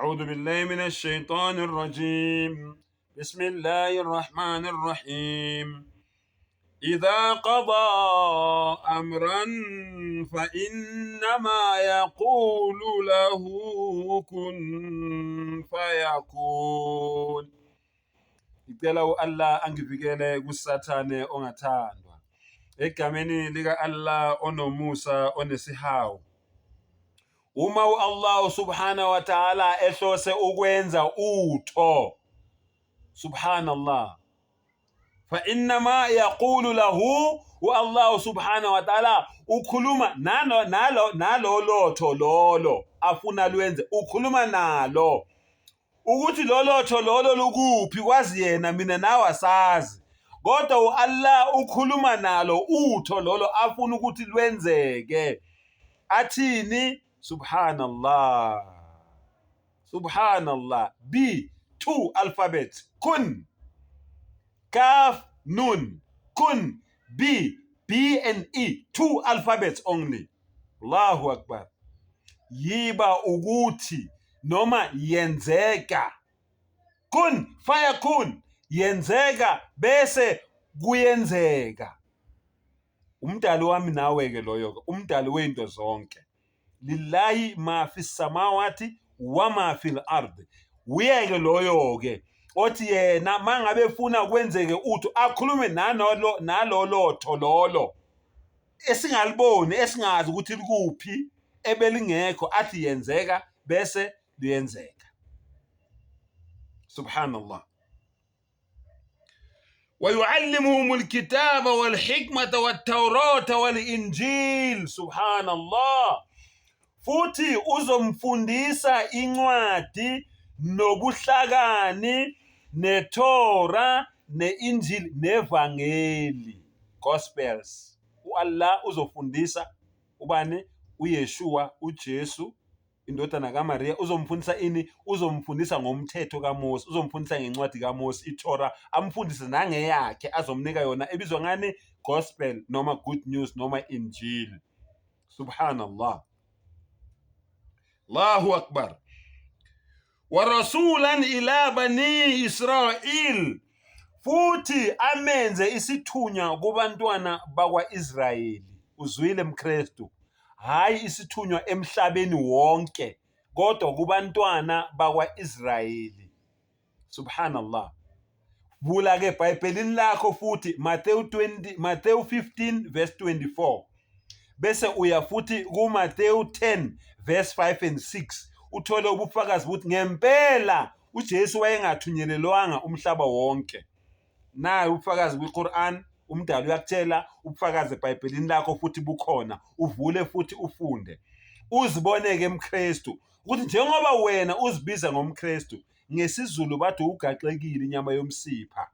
أعوذ بالله من الشيطان الرجيم. بسم الله الرحمن الرحيم. إذا قضى أمرا فإنما يقول له كن فيكون. Ngicela u-Allah angivikele kusathane ongathandwa. Egameni lika Allah onomusa onesihawu. Uma Allah subhanahu wa ta'ala ehlose ukwenza utho, subhanallah, fa innama yaqulu lahu, Allah subhanahu wa ta'ala ukhuluma nalo lotho lolo afuna lwenze, ukhuluma nalo ukuthi lolotho lolo lukuphi kwazi yena, mina nawe asazi, kodwa Allah ukhuluma nalo utho lolo afuna ukuthi lwenzeke. Athini? Subhanallah. Subhanallah. B, 2 alphabets. Kun. Kaf, nun. Kun. B, B and E. 2 alphabets only. Allahu Akbar. Yiba ukuthi noma yenzeka. Kun, fayakun. Yenzeka bese kuyenzeka. Umdali wami nawe-ke loyo-ke, umdali weinto zonke. Lillahi ma fi samawati wa ma fil ardi. Uyeke loyo-ke othi yena mangabe efuna kwenzeke utho akhulume nalo lotho lolo esingaliboni, esingazi ukuthi likuphi, ebelingekho, athi yenzeka bese liyenzeka. Subhanallah. ويعلمهم الكتاب والحكمة والتوراة والإنجيل. Subhanallah. Futhi uzomfundisa incwadi nobuhlakani neTorah neInjili nevangeli, Gospels. Allah uzofundisa ubani? uYeshua, uJesu indodana kaMaria. Uzomfundisa ini? Uzomfundisa ngomthetho kaMose, uzomfundisa ngencwadi kaMose, iTorah, amfundise nangeyakhe azomnika yona ebizwa ngani? Gospel noma good news noma Injili. Subhanallah. Allahu Akbar. Wa rasulan ila bani Israel. Futhi amenze isithunywa kubantwana bakwa-Israyeli. Uzwile mKristu? Hayi isithunywa emhlabeni wonke, kodwa kubantwana bakwa-Israyeli. Subhanallah. Vula ke eBhayibhelini lakho futhi Matthew 15 verse 24. Bese uya futhi kuMatthew 10 verse 5 and 6. Uthole ubufakazi ukuthi ngempela uJesu wayengathunyelelwanga umhlaba wonke. Naye ubufakazi kwiQuran, umdali uyakutshela, ubufakazi eBhayibhelini lakho futhi bukhona. Uvule futhi ufunde. Uziboneke mKristu ukuthi njengoba wena uzibiza ngomKristu, ngesizulu bathi ugaxekile inyama yomsipha.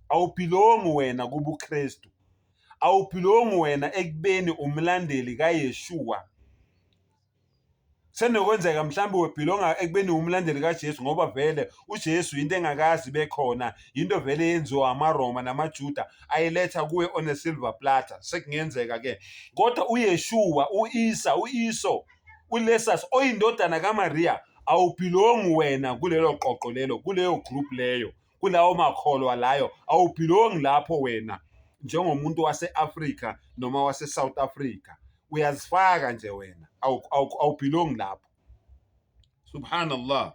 Awuphilongi wena kubuKristu. Awuphilongi wena ekubeni umlandeli kaYeshua. Senokwenzeka mhlawumbe wephilonga ekubeni umlandeli kaJesu ngoba vele uJesu into engakazi bekhona, into vele yenziwa amaRoma namaJuda ayiletha kuwe on a silver platter. Sekungenzeka ke, kodwa uYeshua, uIso, uLesas oyindodana kaMaria, awuphilongi wena kulelo qoqo lelo, kuleyo group leyo, kulawo makholwa layo. Awuphilongi lapho wena njengomuntu wase-Africa noma wase-South Africa. Uyazifaka nje wena, awuphilongi lapho. Subhanallah.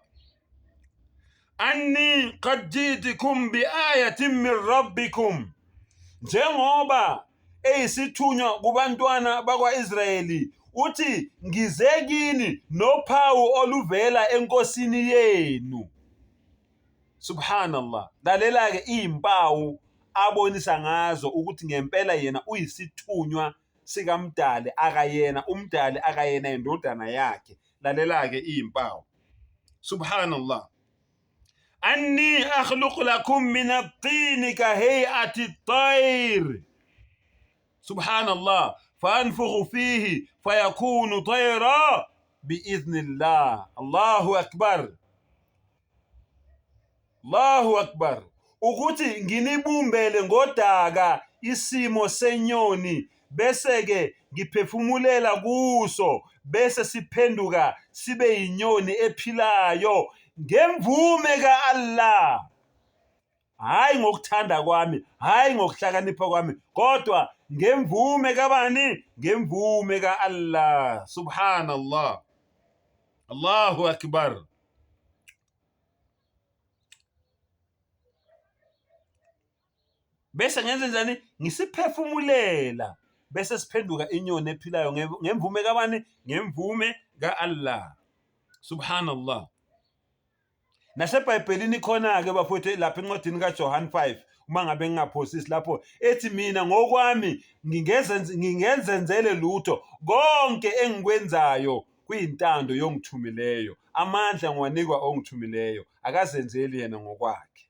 Anni qad jitukum bi ayatin min rabbikum. Njengoba eyisithunywa kubantwana bakwa-Israyeli, uthi ngize kini nophawu oluvela enkosini yenu. Subhanallah. Lalela-ke izimpawu abonisa ngazo ukuthi ngempela yena uyisithunywa sikamdali akayena, umdali akayena indodana yakhe. Lalela-ke izimpawu. Subhanallah. Anni akhluqu lakum min at-tin ka hay'ati at-tayr. Subhanallah. Fanfukhu fihi fayakunu tayra bi'idhnillah. Allahu Akbar. Allahu Akbar. Ukuthi nginibumbele ngodaka isimo senyoni, bese ke ngiphefumulela kuso bese siphenduka sibe inyoni ephilayo ngemvume kaAllah. Hayi ngokuthanda kwami, hayi ngokuhlakanipha kwami, kodwa ngemvume kabani? Ngemvume kaAllah. Subhanallah. Allahu akbar. Bese ngenze njani? Ngisiphefumulela bese siphenduka inyoni ephilayo ngemvume kabani? Ngemvume kaAllah. Subhanallah. NaseBhayibhelini khona ke bafowethu lapha encwadini kaJohn 5 uma ngabe ngingaphosisi lapho ethi mina ngokwami ngingenzenzele lutho konke engikwenzayo kuyintando yongithumileyo, amandla ngiwanikwa ongithumileyo, akazenzeli yena ngokwakhe.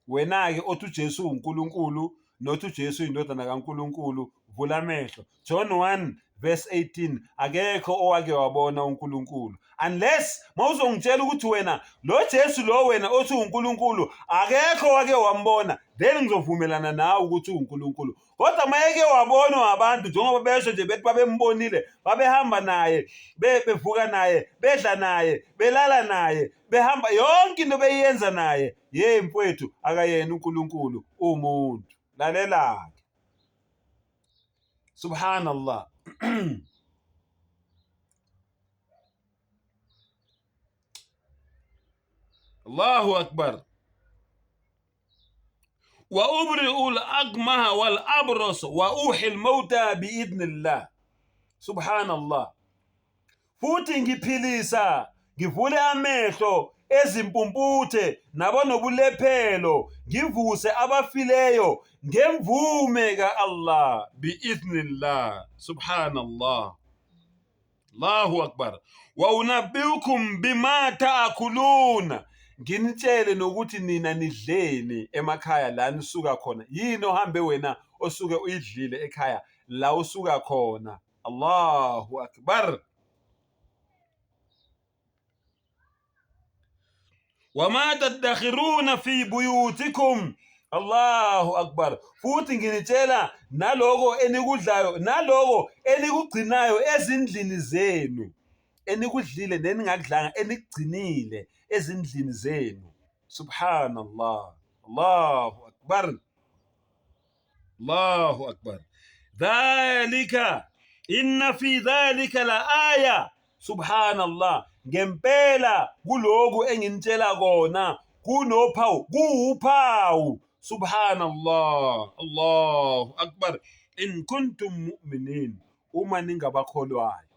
Wena ke othi uJesu uNkulunkulu nothi uJesu indodana kaNkulunkulu, vula amehlo. John 1:18 akekho owake wabona uNkulunkulu, unless mawuzongitshela ukuthi wena lo Jesu lo wena othi uNkulunkulu akekho wake wambona, then ngizovumelana nawe ukuthi uNkulunkulu. Kodwa mayeke wabonwa abantu njengoba besho nje bethi babembonile, babehamba naye, bevuka naye, bedla naye, belala naye, behamba yonke into beyenza naye, mfowethu akayena uNkulunkulu umuntu. Lalela ke. Subhanallah. Allahu akbar. Wa ubri'u al-akmaha wal-abras wa uhi al-mauta bi'idhnillah. Subhanallah. Futhi ngiphilisa, ngivule amehlo ezimpumputhe nabonobulephelo, ngivuse abafileyo ngemvume kaAllah bi'idhnillah. Subhanallah. Allahu akbar. Wa unabbiukum bima ta'kuluna. Nginitshele nokuthi nina nidleni emakhaya la nisuka khona. Yini ohambe wena osuke uyidlile ekhaya la usuka khona. Allahu akbar. Wama tadakhiruna fi buyutikum. Allahu akbar. Futhi nginitshela naloko enikudlayo, naloko enikugcinayo ezindlini zenu, enikudlile neningakudlanga, enikugcinile ezindlini zenu. Subhanallah. Allahu akbar. Allahu akbar. Dhalika, inna fi dhalika la aya. Subhanallah. Ngempela kuloku enginitshela kona kunophawu, kuwuphawu. Subhanallah. Allahu akbar. In kuntum mu'minin, uma ningabakholwayo.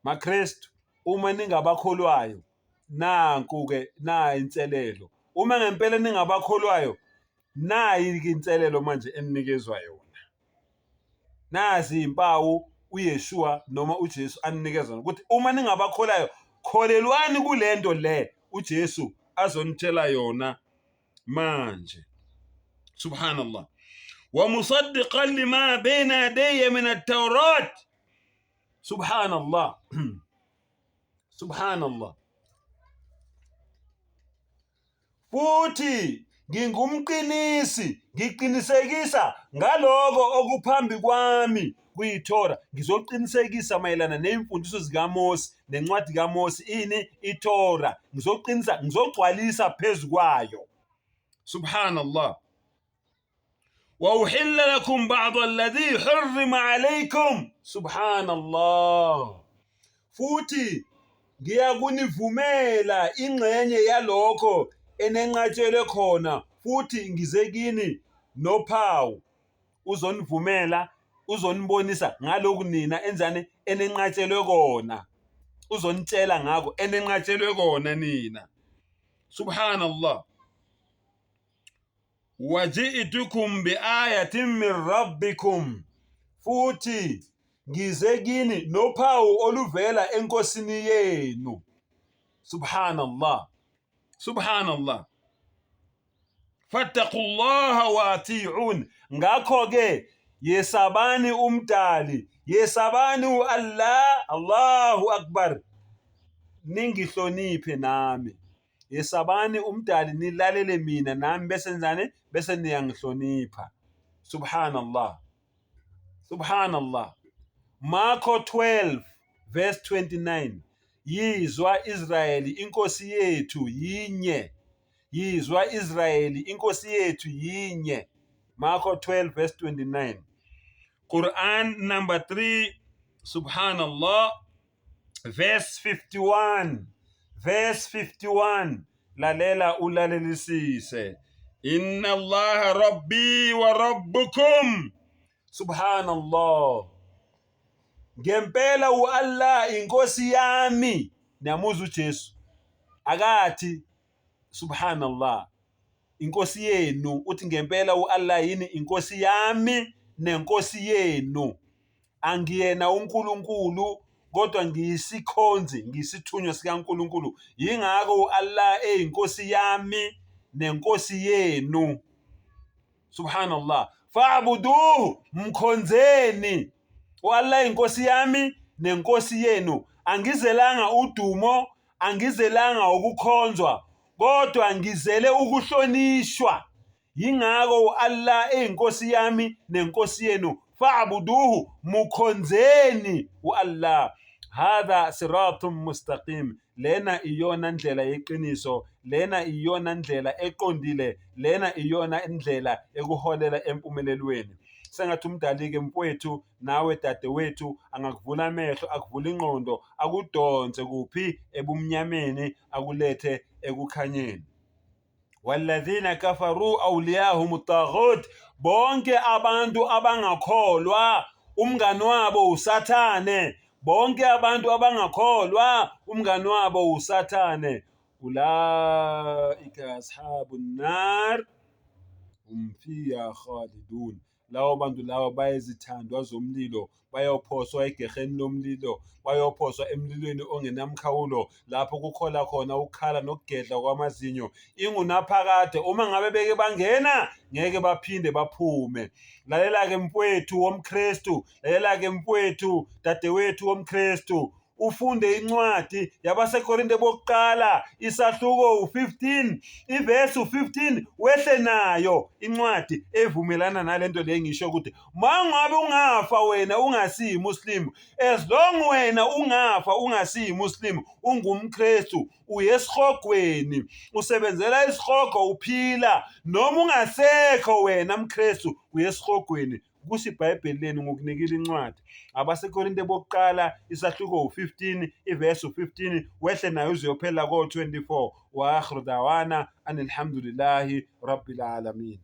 MaKristu, uma ningabakholwayo, nanku ke na inselelo. Uma ngempela ningabakholwayo, nayi inselelo manje enikezwa yona. Nazi impawu uYeshua noma uJesu aninikeza ukuthi uma ningabakholayo, kholelwani kulento le uJesu azonitshela yona manje. Subhanallah. Wa musaddiqan lima bayna yadayya min at-Tawrat. Subhanallah. Subhanallah. Futhi ngingumqinisi, ngiqinisekisa ngaloko okuphambi kwami kuyiThora. Ngizoqinisekisa mayelana nezimfundiso zikaMose nencwadi kaMose, ini iThora. Ngizoqinisa, ngizogcwalisa phezu kwayo. Subhanallah. Wa uhilla lakum ba'd alladhi hurrima alaykum. Subhanallah. Futhi ngiyakunivumela ingxenye yalokho enenqatshelwe khona, futhi ngize kini nophawu. Uzonivumela, uzonibonisa ngalokhu nina enzane enenqatshelwe kona. Uzonitshela ngako enenqatshelwe kona nina. Subhanallah. Waji'tukum biayatin min rabbikum. Futhi ngize kini nophawu oluvela enkosini yenu. Subhanallah. Subhanallah. Fattaqullaha wa ati'un. Ngakho ke yesabani umdali, yesabani uAllah. Allahu akbar. Ningihloniphe nami. Yesabani umdali, nilalele mina nami bese nzane, bese niyangihlonipha. Subhanallah. Subhanallah. Marko 12 verse 29. Yizwa Israyeli inkosi yethu yinye. Yizwa Israyeli inkosi yethu yinye. Marko 12 verse 29. Quran number 3 subhanallah verse 51. Verse 51. Lalela ulalelisise. Inna Allah rabbi wa rabbukum. Subhanallah. Ngempela uAllah inkosi yami. Niyamuza uJesu. Akathi subhanallah inkosi yenu, uthi ngempela uAllah yini inkosi yami nenkosi yenu. Angiyena uNkulunkulu kodwa ngiyisikhonzi, ngiyisithunywa sikaNkulunkulu. Yingakho uAllah eyinkosi yami nenkosi yenu. Subhanallah. Fa'buduhu, mkhonzeni. uAllah inkosi yami nenkosi yenu. Angizelanga udumo, angizelanga ukukhonzwa, kodwa ngizele ukuhlonishwa. Yingakho uAllah eyinkosi yami nenkosi yenu. Fa'buduhu, mkhonzeni uAllah. Hadha siratum mustaqim. Lena iyona ndlela yeqiniso, lena iyona ndlela eqondile, lena iyona indlela ekuholela empumelelweni. Sengathi umdali-ke mfowethu nawe dadewethu angakuvula amehlo, akuvula ingqondo, akudonse kuphi ebumnyameni akulethe ekukhanyeni. Walladhina kafaru awliyahum at-taghut. Bonke abantu abangakholwa umngani wabo usathane. Bonke abantu abangakholwa umngani wabo usathane. Ulaika ashabun nar hum fiha khalidun. Lawo bantu lawo bayezithandwa zomlilo, bayophoswa egeheni lomlilo, bayophoswa emlilweni ongenamkhawulo, lapho kukhola khona ukukhala nokugedla kwamazinyo ingunaphakade. Uma ngabe beke bangena ngeke baphinde baphume. Lalela-ke mfowethu womKristu, lalela-ke mfowethu dadewethu womKristu, ufunde incwadi yabasekorinte bokuqala isahluko u15 ivesi u15 wehle nayo incwadi evumelana nalento le ngisho ukuthi mangabe ungafa wena ungasiyi muslim, as long wena ungafa ungasiyi muslim, ungumKristu, uyesihogweni, usebenzela isihogo uphila, noma ungasekho wena mKristu uyesihogweni. Kusho iBhayibheli leni ngokunikela incwadi abasekorinte bokuqala isahluko u15 ivesi u15 wehle nayo uzoyophela ko24. Wa akhiru dawana anilhamdulillahi rabbil alamin.